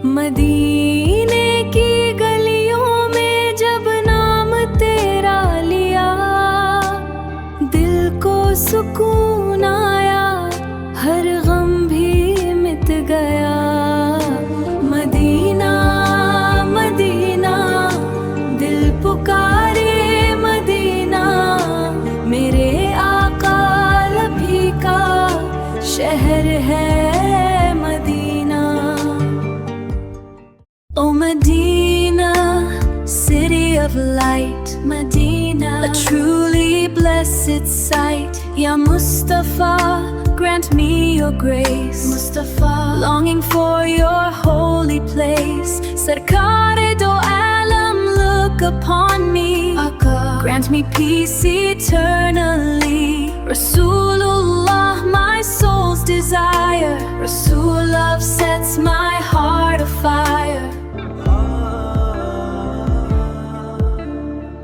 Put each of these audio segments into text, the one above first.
مدینے کی گلیوں میں جب نام تیرا لیا، دل کو سکون آیا، ہر غم بھی مٹ گیا۔ مدینہ مدینہ دل پکارے مدینہ، میرے آقا نبی کا شہر ہے مدینہ۔ Oh Medina, city of light, Medina, a truly blessed sight. Ya Mustafa, grant me your grace, Mustafa, longing for your holy place. Sarkar do alam, look upon me, Aka, grant me peace eternally. Rasulullah, my soul's desire, Rasul love sets my heart afire.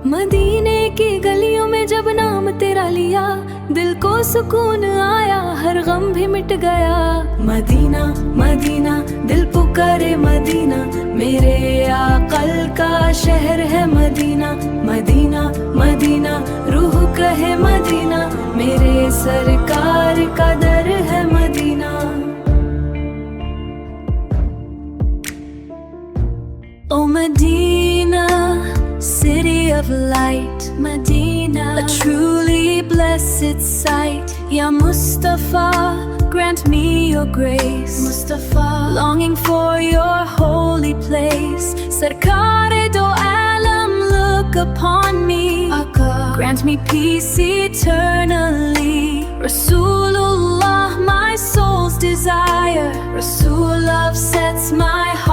مدینے کی گلیوں میں جب نام تیرا لیا، دل کو سکون آیا، ہر غم بھی مٹ گیا۔ مدینہ مدینہ دل پکارے مدینہ، میرے عقل کا شہر ہے مدینہ۔ مدینہ مدینہ روح کہے مدینہ، میرے سرکار کا در ہے مدینہ۔ او مدینہ city of light, Medina, a truly blessed sight. Ya Mustafa, grant me your grace, Mustafa, longing for your holy place. Sarkar do alam, look upon me, Aka, grant me peace eternally. Rasulullah, my soul's desire, Rasul love sets my heart